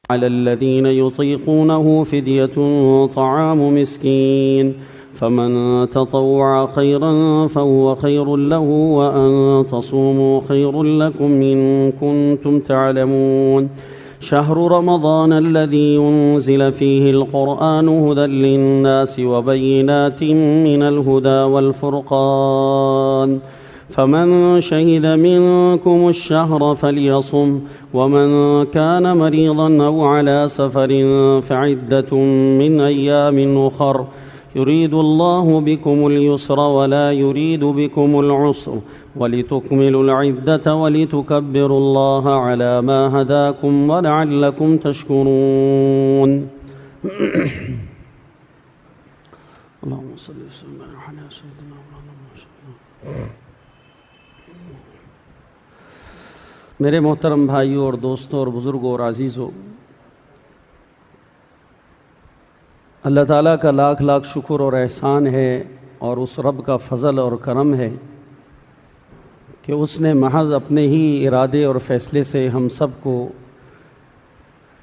على الذين يطيقونه فدية طعام مسكين فمن تطوع خيرا فهو خير له وأن تصوموا خير لكم إن كنتم تعلمون شهر رمضان الذي ينزل فيه القرآن هدى للناس وبينات من الهدى والفرقان فمن شهد منكم الشهر فليصم ومن كان مريضا أو على سفر فعدة من أيام أخر يريد الله بكم اليسر ولا يريد بكم العسر ولتكملوا العدة ولتكبروا الله على ما هداكم ولعلكم تشكرون اللهم صل وسلم على سيدنا محمد. میرے محترم بھائیوں اور دوستوں اور بزرگوں اور عزیزوں، اللہ تعالیٰ کا لاکھ لاکھ شکر اور احسان ہے اور اس رب کا فضل اور کرم ہے کہ اس نے محض اپنے ہی ارادے اور فیصلے سے ہم سب کو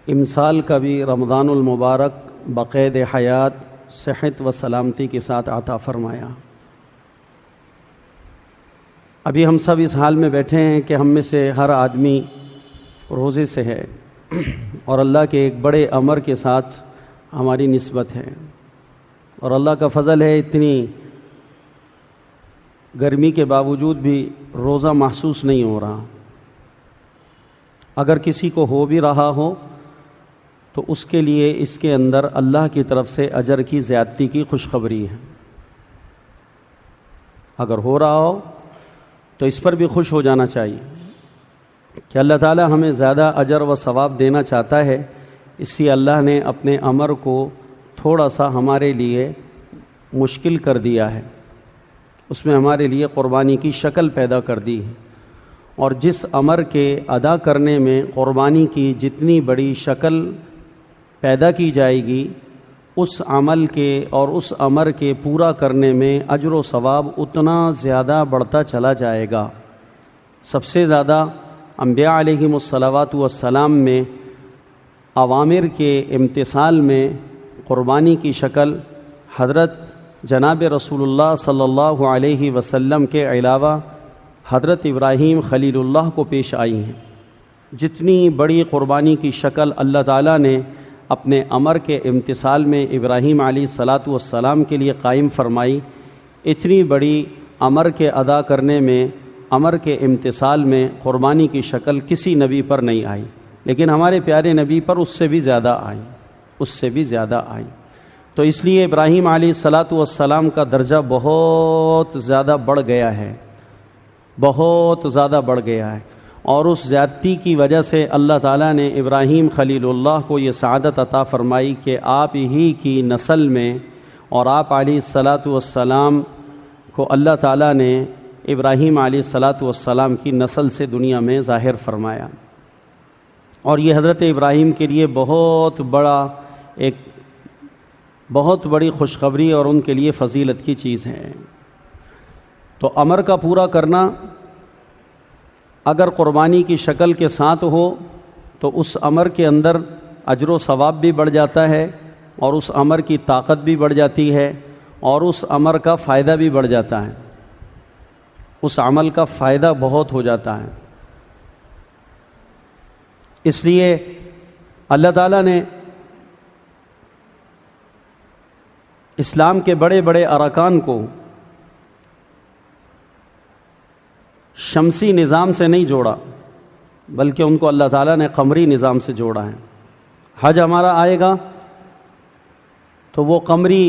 امسال کا بھی رمضان المبارک بقید حیات صحت و سلامتی کے ساتھ عطا فرمایا. ابھی ہم سب اس حال میں بیٹھے ہیں کہ ہم میں سے ہر آدمی روزے سے ہے اور اللہ کے ایک بڑے امر کے ساتھ ہماری نسبت ہے، اور اللہ کا فضل ہے اتنی گرمی کے باوجود بھی روزہ محسوس نہیں ہو رہا. اگر کسی کو ہو بھی رہا ہو تو اس کے لیے اس کے اندر اللہ کی طرف سے اجر کی زیادتی کی خوشخبری ہے. اگر ہو رہا ہو تو اس پر بھی خوش ہو جانا چاہیے کہ اللہ تعالی ہمیں زیادہ اجر و ثواب دینا چاہتا ہے، اس لیے اللہ نے اپنے امر کو تھوڑا سا ہمارے لیے مشکل کر دیا ہے، اس میں ہمارے لیے قربانی کی شکل پیدا کر دی ہے. اور جس امر کے ادا کرنے میں قربانی کی جتنی بڑی شکل پیدا کی جائے گی، اس عمل کے اور اس امر کے پورا کرنے میں اجر و ثواب اتنا زیادہ بڑھتا چلا جائے گا. سب سے زیادہ انبیاء علیہم الصلوات والسلام میں اوامر کے امتثال میں قربانی کی شکل حضرت جناب رسول اللہ صلی اللہ علیہ وسلم کے علاوہ حضرت ابراہیم خلیل اللہ کو پیش آئی ہیں. جتنی بڑی قربانی کی شکل اللہ تعالیٰ نے اپنے امر کے امتثال میں ابراہیم علیہ الصلاۃ والسلام کے لیے قائم فرمائی، اتنی بڑی امر کے ادا کرنے میں، امر کے امتثال میں قربانی کی شکل کسی نبی پر نہیں آئی، لیکن ہمارے پیارے نبی پر اس سے بھی زیادہ آئی، اس سے بھی زیادہ آئی. تو اس لیے ابراہیم علیہ الصلاۃ والسلام کا درجہ بہت زیادہ بڑھ گیا ہے، بہت زیادہ بڑھ گیا ہے. اور اس زیادتی کی وجہ سے اللہ تعالیٰ نے ابراہیم خلیل اللہ کو یہ سعادت عطا فرمائی کہ آپ ہی کی نسل میں، اور آپ علیہ الصلاۃ والسلام کو اللہ تعالیٰ نے ابراہیم علیہ الصلاۃ والسلام کی نسل سے دنیا میں ظاہر فرمایا. اور یہ حضرت ابراہیم کے لیے بہت بڑی خوشخبری اور ان کے لیے فضیلت کی چیز ہے. تو امر کا پورا کرنا اگر قربانی کی شکل کے ساتھ ہو تو اس امر کے اندر اجر و ثواب بھی بڑھ جاتا ہے، اور اس امر کی طاقت بھی بڑھ جاتی ہے، اور اس امر کا فائدہ بھی بڑھ جاتا ہے، اس عمل کا فائدہ بہت ہو جاتا ہے. اس لیے اللہ تعالیٰ نے اسلام کے بڑے بڑے ارکان کو شمسی نظام سے نہیں جوڑا، بلکہ ان کو اللہ تعالیٰ نے قمری نظام سے جوڑا ہے. حج ہمارا آئے گا تو وہ قمری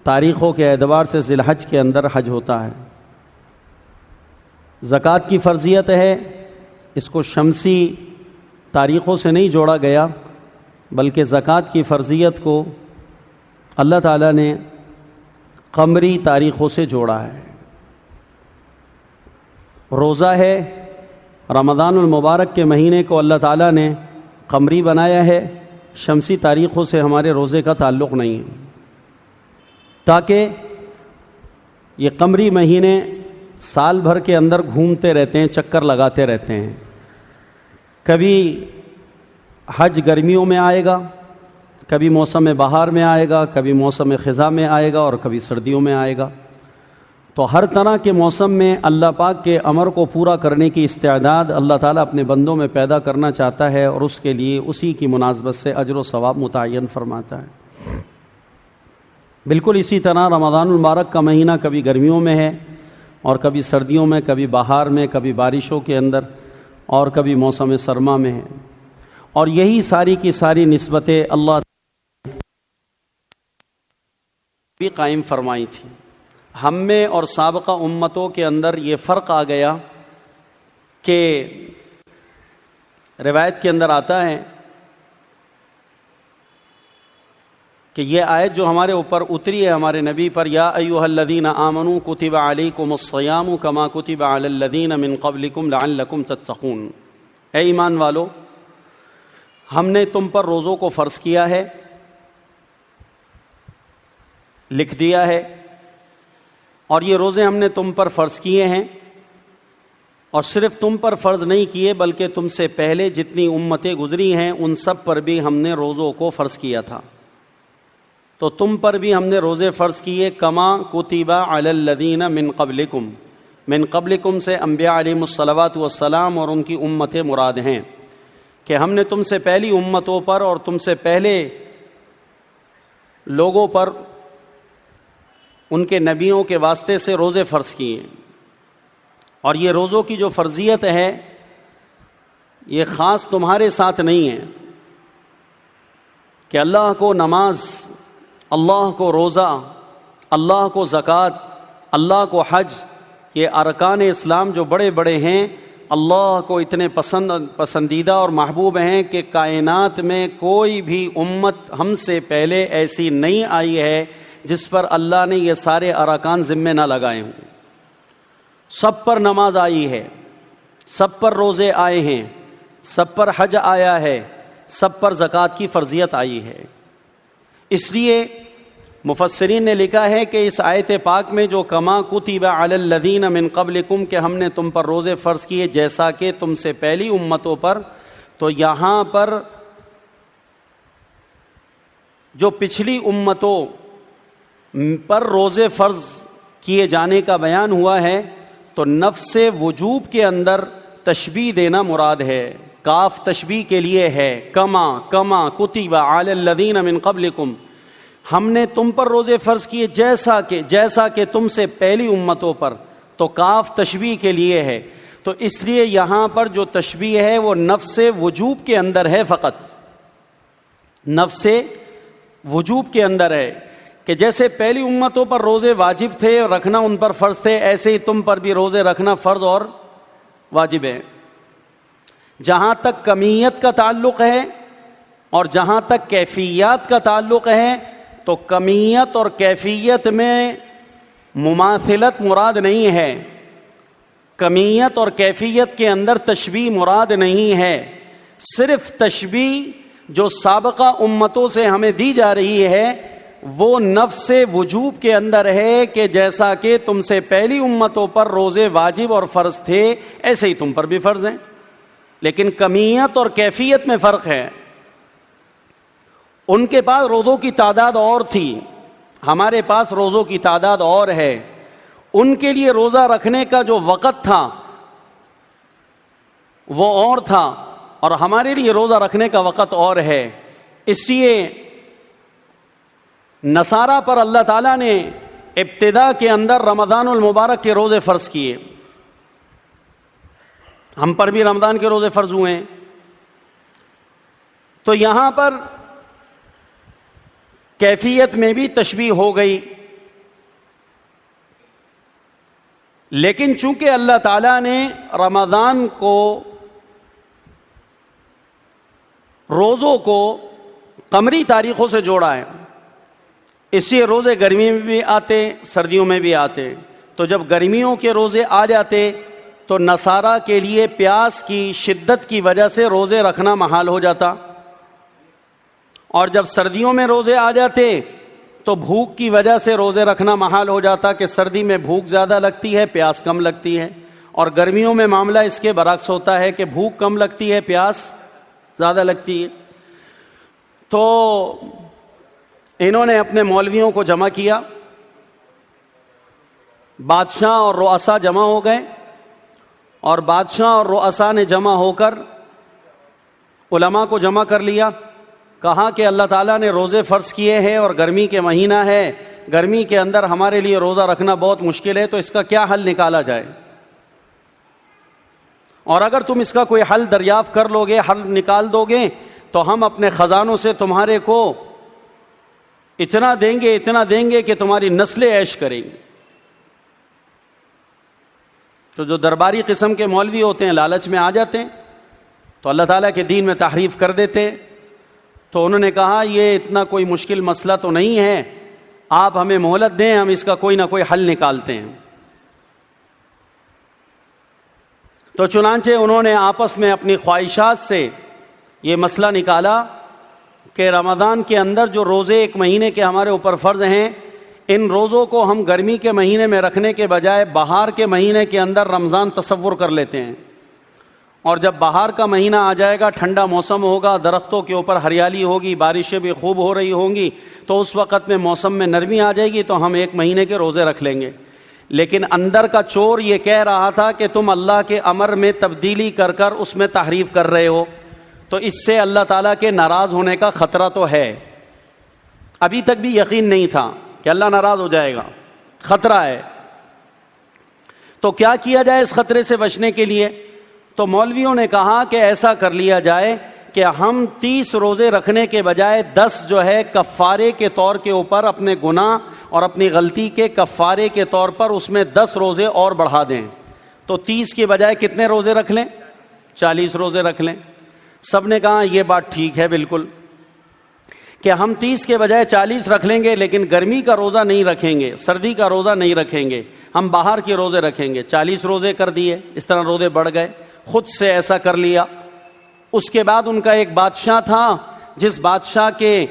تاریخوں کے اعتبار سے ذی الحج کے اندر حج ہوتا ہے. زکوٰۃ کی فرضیت ہے، اس کو شمسی تاریخوں سے نہیں جوڑا گیا، بلکہ زکوٰۃ کی فرضیت کو اللہ تعالیٰ نے قمری تاریخوں سے جوڑا ہے. روزہ ہے، رمضان المبارک کے مہینے کو اللہ تعالیٰ نے قمری بنایا ہے، شمسی تاریخوں سے ہمارے روزے کا تعلق نہیں ہے، تاکہ یہ قمری مہینے سال بھر کے اندر گھومتے رہتے ہیں، چکر لگاتے رہتے ہیں. کبھی حج گرمیوں میں آئے گا، کبھی موسم بہار میں آئے گا، کبھی موسم خزاں میں آئے گا اور کبھی سردیوں میں آئے گا۔ تو ہر طرح کے موسم میں اللہ پاک کے امر کو پورا کرنے کی استعداد اللہ تعالیٰ اپنے بندوں میں پیدا کرنا چاہتا ہے، اور اس کے لیے اسی کی مناسبت سے اجر و ثواب متعین فرماتا ہے۔ بالکل اسی طرح رمضان المبارک کا مہینہ کبھی گرمیوں میں ہے اور کبھی سردیوں میں، کبھی بہار میں، کبھی بارشوں کے اندر اور کبھی موسم سرما میں ہے، اور یہی ساری کی ساری نسبتیں اللہ بھی قائم فرمائی تھی۔ ہم میں اور سابقہ امتوں کے اندر یہ فرق آ گیا کہ روایت کے اندر آتا ہے کہ یہ آیت جو ہمارے اوپر اتری ہے ہمارے نبی پر، یا ایھا الذین آمنوا کتب علیکم الصیام کما کتب علی الذین من قبلکم لعلکم تتقون، اے ایمان والو ہم نے تم پر روزوں کو فرض کیا ہے، لکھ دیا ہے، اور یہ روزے ہم نے تم پر فرض کیے ہیں، اور صرف تم پر فرض نہیں کیے بلکہ تم سے پہلے جتنی امتیں گزری ہیں ان سب پر بھی ہم نے روزوں کو فرض کیا تھا، تو تم پر بھی ہم نے روزے فرض کیے، کما کتب علی الذین من قبلکم، من قبلکم سے انبیاء علیہم الصلوات والسلام اور ان کی امتیں مراد ہیں، کہ ہم نے تم سے پہلی امتوں پر اور تم سے پہلے لوگوں پر ان کے نبیوں کے واسطے سے روزے فرض کیے۔ اور یہ روزوں کی جو فرضیت ہے یہ خاص تمہارے ساتھ نہیں ہے کہ اللہ کو نماز، اللہ کو روزہ، اللہ کو زکوٰۃ، اللہ کو حج، یہ ارکان اسلام جو بڑے بڑے ہیں اللہ کو اتنے پسندیدہ اور محبوب ہیں کہ کائنات میں کوئی بھی امت ہم سے پہلے ایسی نہیں آئی ہے جس پر اللہ نے یہ سارے ارکان ذمہ نہ لگائے ہوں۔ سب پر نماز آئی ہے، سب پر روزے آئے ہیں، سب پر حج آیا ہے، سب پر زکوٰۃ کی فرضیت آئی ہے۔ اس لیے مفسرین نے لکھا ہے کہ اس آیت پاک میں جو کما کتب علی الذین من قبلکم کہ ہم نے تم پر روزے فرض کیے جیسا کہ تم سے پہلی امتوں پر، تو یہاں پر جو پچھلی امتوں پر روزے فرض کیے جانے کا بیان ہوا ہے تو نفس وجوب کے اندر تشبیہ دینا مراد ہے، کاف تشبیہ کے لیے ہے، کما کتب علی الذین من قبلکم، ہم نے تم پر روزے فرض کیے جیسا کہ تم سے پہلی امتوں پر، تو کاف تشبیہ کے لیے ہے، تو اس لیے یہاں پر جو تشبیہ ہے وہ نفس وجوب کے اندر ہے، فقط نفس وجوب کے اندر ہے، کہ جیسے پہلی امتوں پر روزے واجب تھے رکھنا، ان پر فرض تھے، ایسے ہی تم پر بھی روزے رکھنا فرض اور واجب ہے۔ جہاں تک کمیت کا تعلق ہے اور جہاں تک کیفیات کا تعلق ہے تو کمیت اور کیفیت میں مماثلت مراد نہیں ہے، کمیت اور کیفیت کے اندر تشبیہ مراد نہیں ہے، صرف تشبیہ جو سابقہ امتوں سے ہمیں دی جا رہی ہے وہ نفس وجوب کے اندر ہے کہ جیسا کہ تم سے پہلی امتوں پر روزے واجب اور فرض تھے ایسے ہی تم پر بھی فرض ہیں، لیکن کمیت اور کیفیت میں فرق ہے۔ ان کے پاس روزوں کی تعداد اور تھی، ہمارے پاس روزوں کی تعداد اور ہے، ان کے لیے روزہ رکھنے کا جو وقت تھا وہ اور تھا اور ہمارے لیے روزہ رکھنے کا وقت اور ہے۔ اس لیے نصارہ پر اللہ تعالیٰ نے ابتدا کے اندر رمضان المبارک کے روزے فرض کیے، ہم پر بھی رمضان کے روزے فرض ہوئے ہیں، تو یہاں پر کیفیت میں بھی تشبیہ ہو گئی، لیکن چونکہ اللہ تعالیٰ نے رمضان کو روزوں کو قمری تاریخوں سے جوڑا ہے، اس لیے روزے گرمی میں بھی آتے سردیوں میں بھی آتے، تو جب گرمیوں کے روزے آ جاتے تو نصارہ کے لیے پیاس کی شدت کی وجہ سے روزے رکھنا محال ہو جاتا، اور جب سردیوں میں روزے آ جاتے تو بھوک کی وجہ سے روزے رکھنا محال ہو جاتا کہ سردی میں بھوک زیادہ لگتی ہے پیاس کم لگتی ہے، اور گرمیوں میں معاملہ اس کے برعکس ہوتا ہے کہ بھوک کم لگتی ہے پیاس زیادہ لگتی ہے۔ تو انہوں نے اپنے مولویوں کو جمع کیا، بادشاہ اور رؤسا جمع ہو گئے، اور بادشاہ اور رؤسا نے جمع ہو کر علماء کو جمع کر لیا، کہا کہ اللہ تعالیٰ نے روزے فرض کیے ہیں اور گرمی کے مہینہ ہے، گرمی کے اندر ہمارے لیے روزہ رکھنا بہت مشکل ہے، تو اس کا کیا حل نکالا جائے، اور اگر تم اس کا کوئی حل دریافت کر لو گے، حل نکال دو گے، تو ہم اپنے خزانوں سے تمہارے کو اتنا دیں گے کہ تمہاری نسلیں عیش کریں گی۔ تو جو درباری قسم کے مولوی ہوتے ہیں لالچ میں آ جاتے ہیں، تو اللہ تعالیٰ کے دین میں تحریف کر دیتے۔ تو انہوں نے کہا یہ اتنا کوئی مشکل مسئلہ تو نہیں ہے، آپ ہمیں مہلت دیں، ہم اس کا کوئی نہ کوئی حل نکالتے ہیں۔ تو چنانچہ انہوں نے آپس میں اپنی خواہشات سے یہ مسئلہ نکالا کہ رمضان کے اندر جو روزے ایک مہینے کے ہمارے اوپر فرض ہیں، ان روزوں کو ہم گرمی کے مہینے میں رکھنے کے بجائے بہار کے مہینے کے اندر رمضان تصور کر لیتے ہیں، اور جب بہار کا مہینہ آ جائے گا، ٹھنڈا موسم ہوگا، درختوں کے اوپر ہریالی ہوگی، بارشیں بھی خوب ہو رہی ہوں گی، تو اس وقت میں موسم میں نرمی آ جائے گی، تو ہم ایک مہینے کے روزے رکھ لیں گے۔ لیکن اندر کا چور یہ کہہ رہا تھا کہ تم اللہ کے امر میں تبدیلی کر کر اس میں تحریف کر رہے ہو، تو اس سے اللہ تعالیٰ کے ناراض ہونے کا خطرہ تو ہے۔ ابھی تک بھی یقین نہیں تھا کہ اللہ ناراض ہو جائے گا، خطرہ ہے۔ تو کیا کیا جائے اس خطرے سے بچنے کے لیے؟ تو مولویوں نے کہا کہ ایسا کر لیا جائے کہ ہم 30 روزے رکھنے کے بجائے 10 جو ہے کفارے کے طور کے اوپر اپنے گناہ اور اپنی غلطی کے کفارے کے طور پر اس میں 10 روزے اور بڑھا دیں۔ تو 30 کے بجائے کتنے روزے رکھ لیں؟ 40 روزے رکھ لیں۔ سب نے کہا یہ بات ٹھیک ہے بالکل، کہ ہم 30 کے بجائے 40 رکھ لیں گے، لیکن گرمی کا روزہ نہیں رکھیں گے، سردی کا روزہ نہیں رکھیں گے، ہم باہر کے روزے رکھیں گے۔ 40 روزے کر دیے، اس طرح روزے بڑھ گئے، خود سے ایسا کر لیا۔ اس کے بعد ان کا ایک بادشاہ تھا، جس بادشاہ کے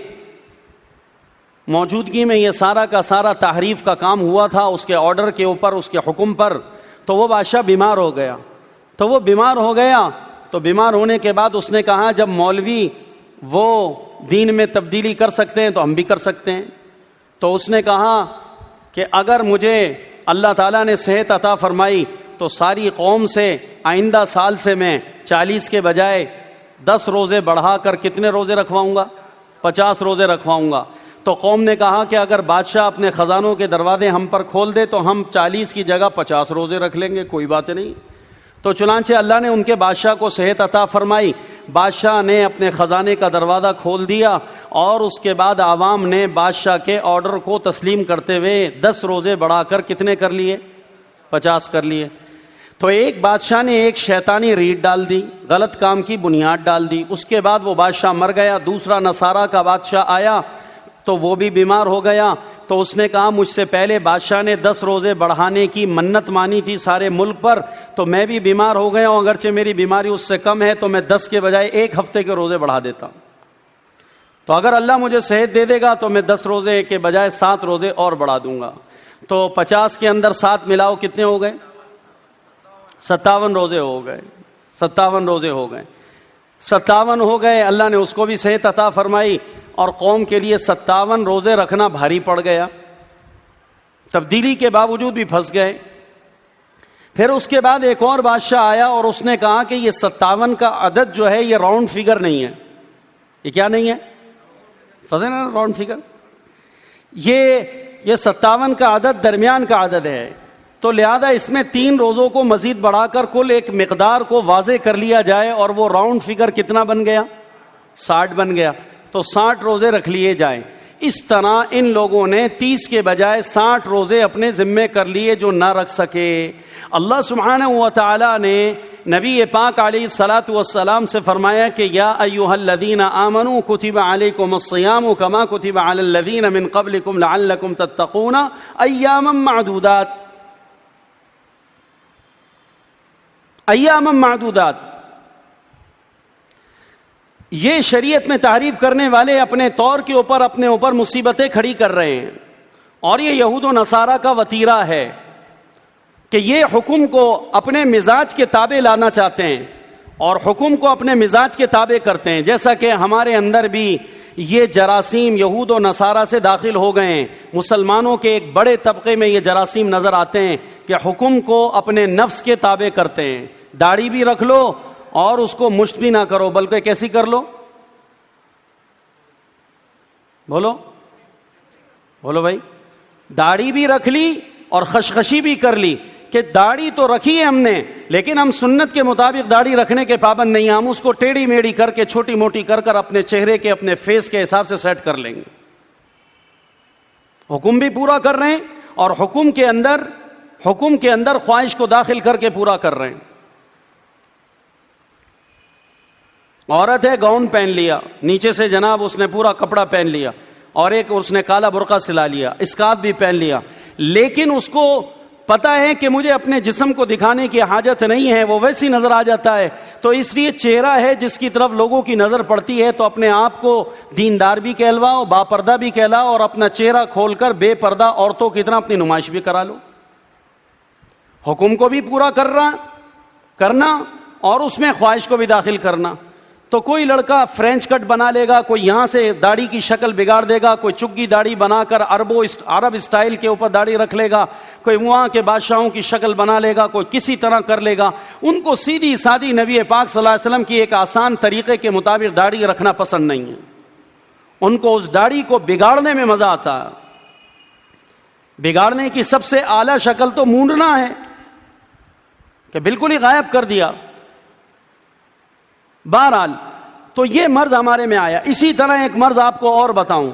موجودگی میں یہ سارا کا سارا تحریف کا کام ہوا تھا، اس کے آرڈر کے اوپر، اس کے حکم پر۔ تو وہ بادشاہ بیمار ہو گیا، تو بیمار ہونے کے بعد اس نے کہا جب مولوی وہ دین میں تبدیلی کر سکتے ہیں تو ہم بھی کر سکتے ہیں۔ تو اس نے کہا کہ اگر مجھے اللہ تعالیٰ نے صحت عطا فرمائی تو ساری قوم سے آئندہ سال سے میں 40 کے بجائے 10 روزے بڑھا کر کتنے روزے رکھواؤں گا؟ 50 روزے رکھواؤں گا۔ تو قوم نے کہا کہ اگر بادشاہ اپنے خزانوں کے دروازے ہم پر کھول دے تو ہم 40 کی جگہ 50 روزے رکھ لیں گے، کوئی بات نہیں۔ تو چنانچہ اللہ نے ان کے بادشاہ کو صحت عطا فرمائی، بادشاہ نے اپنے خزانے کا دروازہ کھول دیا، اور اس کے بعد عوام نے بادشاہ کے آرڈر کو تسلیم کرتے ہوئے 10 روزے بڑھا کر کتنے کر لیے؟ 50 کر لیے۔ تو ایک بادشاہ نے ایک شیطانی ریت ڈال دی، غلط کام کی بنیاد ڈال دی، اس کے بعد وہ بادشاہ مر گیا۔ دوسرا نصارہ کا بادشاہ آیا تو وہ بھی بیمار ہو گیا، تو اس نے کہا مجھ سے پہلے بادشاہ نے 10 روزے بڑھانے کی منت مانی تھی سارے ملک پر، تو میں بھی بیمار ہو گیا ہوں، اگرچہ میری بیماری اس سے کم ہے، تو میں 10 کے بجائے 1 ہفتے کے روزے بڑھا دیتا ہوں۔ تو اگر اللہ مجھے صحت دے دے گا تو میں 10 روزے کے بجائے 7 روزے اور بڑھا دوں گا۔ تو 50 کے اندر 7 ملاؤ کتنے ہو گئے؟ 57 روزے ہو گئے۔ 57 روزے ہو گئے۔ 57 ہو گئے، اللہ نے اس کو بھی صحت عطا فرمائی، اور قوم کے لیے 57 روزے رکھنا بھاری پڑ گیا، تبدیلی کے باوجود بھی پھنس گئے۔ پھر اس کے بعد ایک اور بادشاہ آیا اور اس نے کہا کہ یہ 57 کا عدد جو ہے یہ راؤنڈ فگر نہیں ہے۔ یہ کیا نہیں ہے؟ پتہ نا، راؤنڈ فگر، یہ 57 کا عدد درمیان کا عدد ہے، تو لہذا اس میں 3 روزوں کو مزید بڑھا کر کل ایک مقدار کو واضح کر لیا جائے، اور وہ راؤنڈ فگر کتنا بن گیا؟ 60 بن گیا۔ تو 60 روزے رکھ لیے جائیں۔ اس طرح ان لوگوں نے 30 کے بجائے 60 روزے اپنے ذمے کر لیے جو نہ رکھ سکے۔ اللہ سبحانہ و تعالی نے نبی پاک علیہ الصلاۃ والسلام سے فرمایا کہ یا ایھا الذین آمنوا کتب علیکم الصیام کما کتب علی الذین من قبلکم لعلکم تتقون ایاما معدودات۔ ایاما معدودات، یہ شریعت میں تحریف کرنے والے اپنے طور کے اوپر اپنے اوپر مصیبتیں کھڑی کر رہے ہیں، اور یہ یہود و نصارہ کا وتیرہ ہے کہ یہ حکم کو اپنے مزاج کے تابع لانا چاہتے ہیں، اور حکم کو اپنے مزاج کے تابع کرتے ہیں۔ جیسا کہ ہمارے اندر بھی یہ جراثیم یہود و نصارہ سے داخل ہو گئے ہیں. مسلمانوں کے ایک بڑے طبقے میں یہ جراثیم نظر آتے ہیں کہ حکم کو اپنے نفس کے تابع کرتے ہیں. داڑھی بھی رکھ لو اور اس کو مشت بھی نہ کرو, بلکہ کیسی کر لو؟ بولو بولو بھائی. داڑھی بھی رکھ لی اور خشخشی بھی کر لی کہ داڑھی تو رکھی ہے ہم نے, لیکن ہم سنت کے مطابق داڑھی رکھنے کے پابند نہیں ہیں. ہم اس کو ٹیڑھی میڑھی کر کے چھوٹی موٹی کر کر اپنے چہرے کے اپنے فیس کے حساب سے سیٹ کر لیں گے. حکم بھی پورا کر رہے ہیں اور حکم کے اندر خواہش کو داخل کر کے پورا کر رہے ہیں. عورت ہے, گاؤن پہن لیا, نیچے سے جناب اس نے پورا کپڑا پہن لیا, اور ایک اس نے کالا برقع سلا لیا, اسکارف بھی پہن لیا, لیکن اس کو پتا ہے کہ مجھے اپنے جسم کو دکھانے کی حاجت نہیں ہے, وہ ویسی نظر آ جاتا ہے. تو اس لیے چہرہ ہے جس کی طرف لوگوں کی نظر پڑتی ہے, تو اپنے آپ کو دیندار بھی کہلواؤ, با پردہ بھی کہلاؤ, اور اپنا چہرہ کھول کر بے پردہ عورتوں کی طرح اپنی نمائش بھی کرا لو. حکم کو بھی پورا کرنا اور اس میں خواہش کو بھی داخل کرنا. تو کوئی لڑکا فرینچ کٹ بنا لے گا, کوئی یہاں سے داڑھی کی شکل بگاڑ دے گا, کوئی چگی داڑھی بنا کر عرب اسٹائل کے اوپر داڑھی رکھ لے گا, کوئی وہاں کے بادشاہوں کی شکل بنا لے گا, کوئی کسی طرح کر لے گا. ان کو سیدھی سادھی نبی پاک صلی اللہ علیہ وسلم کی ایک آسان طریقے کے مطابق داڑھی رکھنا پسند نہیں ہے. ان کو اس داڑھی کو بگاڑنے میں مزہ آتا ہے. بگاڑنے کی سب سے اعلیٰ شکل تو مونڈنا ہے کہ بالکل ہی غائب کر دیا. بہرحال تو یہ مرض ہمارے میں آیا. اسی طرح ایک مرض آپ کو اور بتاؤں,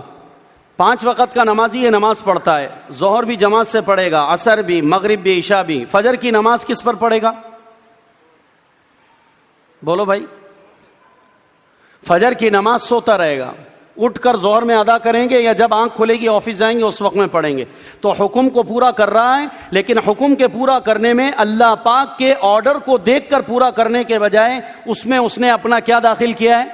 5 وقت کا نمازی یہ نماز پڑھتا ہے, ظہر بھی جماعت سے پڑھے گا, عصر بھی, مغرب بھی, عشاء بھی. فجر کی نماز کس پر پڑھے گا؟ بولو بھائی. فجر کی نماز سوتا رہے گا, اٹھ کر ظہر میں ادا کریں گے, یا جب آنکھ کھلے گی آفس جائیں گے اس وقت میں پڑھیں گے. تو حکم کو پورا کر رہا ہے, لیکن حکم کے پورا کرنے میں اللہ پاک کے آرڈر کو دیکھ کر پورا کرنے کے بجائے اس نے اپنا کیا داخل کیا ہے؟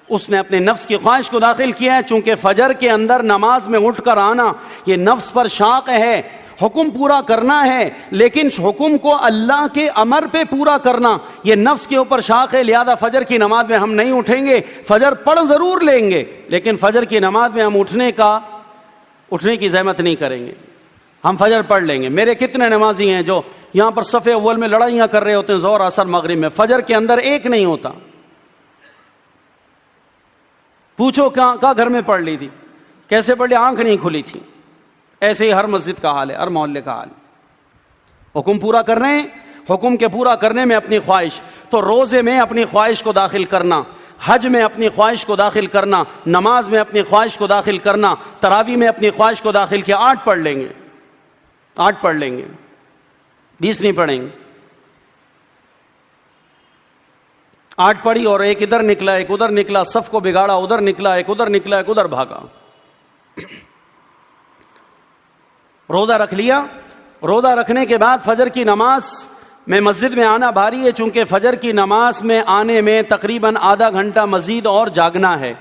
اس نے اپنے نفس کی خواہش کو داخل کیا ہے. چونکہ فجر کے اندر نماز میں اٹھ کر آنا یہ نفس پر شاق ہے, حکم پورا کرنا ہے, لیکن حکم کو اللہ کے امر پہ پورا کرنا یہ نفس کے اوپر شاق ہے. لہذا فجر کی نماز میں ہم نہیں اٹھیں گے, فجر پڑھ ضرور لیں گے, لیکن فجر کی نماز میں ہم اٹھنے کی زحمت نہیں کریں گے. ہم فجر پڑھ لیں گے. میرے کتنے نمازی ہیں جو یہاں پر صف اول میں لڑائیاں کر رہے ہوتے ہیں, ظہر عصر مغرب میں, فجر کے اندر ایک نہیں ہوتا. پوچھو کہاں گھر میں پڑھ لی تھی, کیسے پڑھ لی, آنکھ نہیں کھلی تھی. ایسے ہی ہر مسجد کا حال ہے, ہر محلے کا حال. حکم پورا کر رہے ہیں, حکم کے پورا کرنے میں اپنی خواہش. تو روزے میں اپنی خواہش کو داخل کرنا, حج میں اپنی خواہش کو داخل کرنا, نماز میں اپنی خواہش کو داخل کرنا, تراویح میں اپنی خواہش کو داخل کیا. 8 پڑھ لیں گے, 8 پڑھ لیں گے, 20 نہیں پڑھیں گے. 8 پڑھی اور ایک ادھر نکلا ایک ادھر نکلا, صف کو بگاڑا, ادھر نکلا ایک ادھر نکلا ایک ادھر بھاگا. روزہ رکھ لیا. روزہ رکھنے کے بعد فجر کی نماز میں مسجد میں آنا بھاری ہے, چونکہ فجر کی نماز میں آنے میں تقریباً آدھا گھنٹہ مزید اور جاگنا ہے.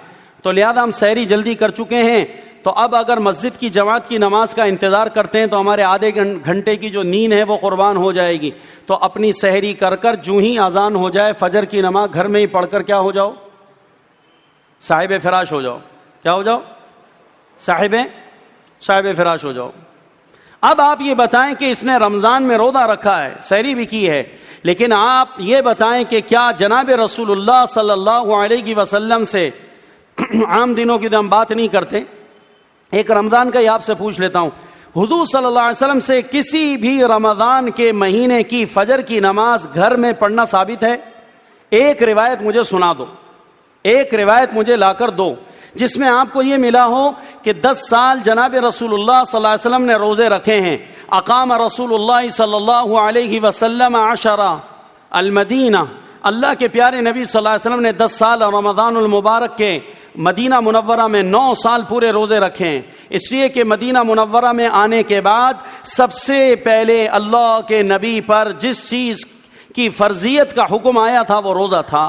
تو لہذا ہم سحری جلدی کر چکے ہیں, تو اب اگر مسجد کی جماعت کی نماز کا انتظار کرتے ہیں تو ہمارے آدھے گھنٹے کی جو نیند ہے وہ قربان ہو جائے گی. تو اپنی سحری کر کر جو ہی اذان ہو جائے فجر کی نماز گھر میں ہی پڑھ کر کیا ہو جاؤ, صاحب فراش ہو جاؤ. کیا ہو جاؤ؟ صاحب فراش ہو جاؤ. اب آپ یہ بتائیں کہ اس نے رمضان میں روزہ رکھا ہے, سحری بھی کی ہے, لیکن آپ یہ بتائیں کہ کیا جناب رسول اللہ صلی اللہ علیہ وسلم سے عام دنوں کی تو ہم بات نہیں کرتے, ایک رمضان کا ہی آپ سے پوچھ لیتا ہوں, حضور صلی اللہ علیہ وسلم سے کسی بھی رمضان کے مہینے کی فجر کی نماز گھر میں پڑھنا ثابت ہے؟ ایک روایت مجھے سنا دو, ایک روایت مجھے لا کر دو جس میں آپ کو یہ ملا ہو کہ 10 سال جناب رسول اللہ صلی اللہ علیہ وسلم نے روزے رکھے ہیں. اقام رسول اللہ صلی اللہ علیہ وسلم عشرہ المدینہ, اللہ کے پیارے نبی صلی اللہ علیہ وسلم نے 10 سال رمضان المبارک کے مدینہ منورہ میں 9 سال پورے روزے رکھے ہیں. اس لیے کہ مدینہ منورہ میں آنے کے بعد سب سے پہلے اللہ کے نبی پر جس چیز کی فرضیت کا حکم آیا تھا وہ روزہ تھا.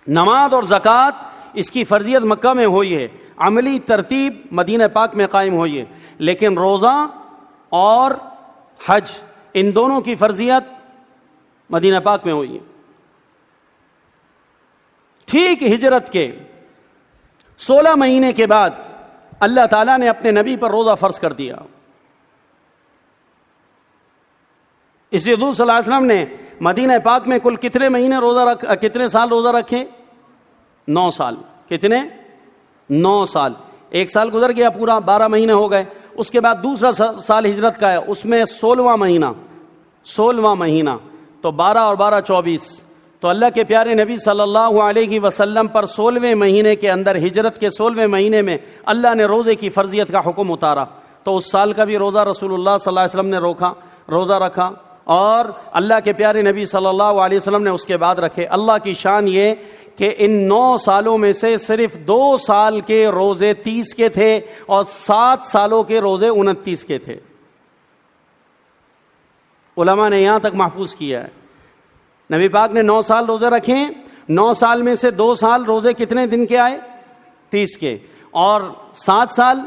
نماز اور زکوٰۃ اس کی فرضیت مکہ میں ہوئی ہے, عملی ترتیب مدینہ پاک میں قائم ہوئی ہے, لیکن روزہ اور حج ان دونوں کی فرضیت مدینہ پاک میں ہوئی ہے. ٹھیک ہجرت کے 16 مہینے کے بعد اللہ تعالیٰ نے اپنے نبی پر روزہ فرض کر دیا. اس لیے حضور صلی اللہ علیہ وسلم نے مدینہ پاک میں کل کتنے مہینے کتنے سال روزہ رکھے؟ 9 سال. کتنے؟ 9 سال. 1 سال گزر گیا پورا، 12 مہینے ہو گئے. اس کے بعد دوسرا سال ہجرت کا ہے، اس میں 16واں مہینہ، تو 12 اور 12 24. تو اللہ کے پیارے نبی صلی اللہ علیہ وسلم پر 16ویں مہینے کے اندر، ہجرت کے 16ویں مہینے میں اللہ نے روزے کی فرضیت کا حکم اتارا. تو اس سال کا بھی روزہ رسول اللہ صلی اللہ علیہ وسلم نے روزہ رکھا، اور اللہ کے پیارے نبی صلی اللہ علیہ وسلم نے اس کے بعد رکھے. اللہ کی شان یہ کہ ان 9 سالوں میں سے صرف 2 سال کے روزے 30 کے تھے اور 7 سالوں کے روزے 29 کے تھے. علماء نے یہاں تک محفوظ کیا ہے. نبی پاک نے 9 سال روزے رکھے، 9 سال میں سے 2 سال روزے کتنے دن کے آئے؟ 30 کے. اور 7 سال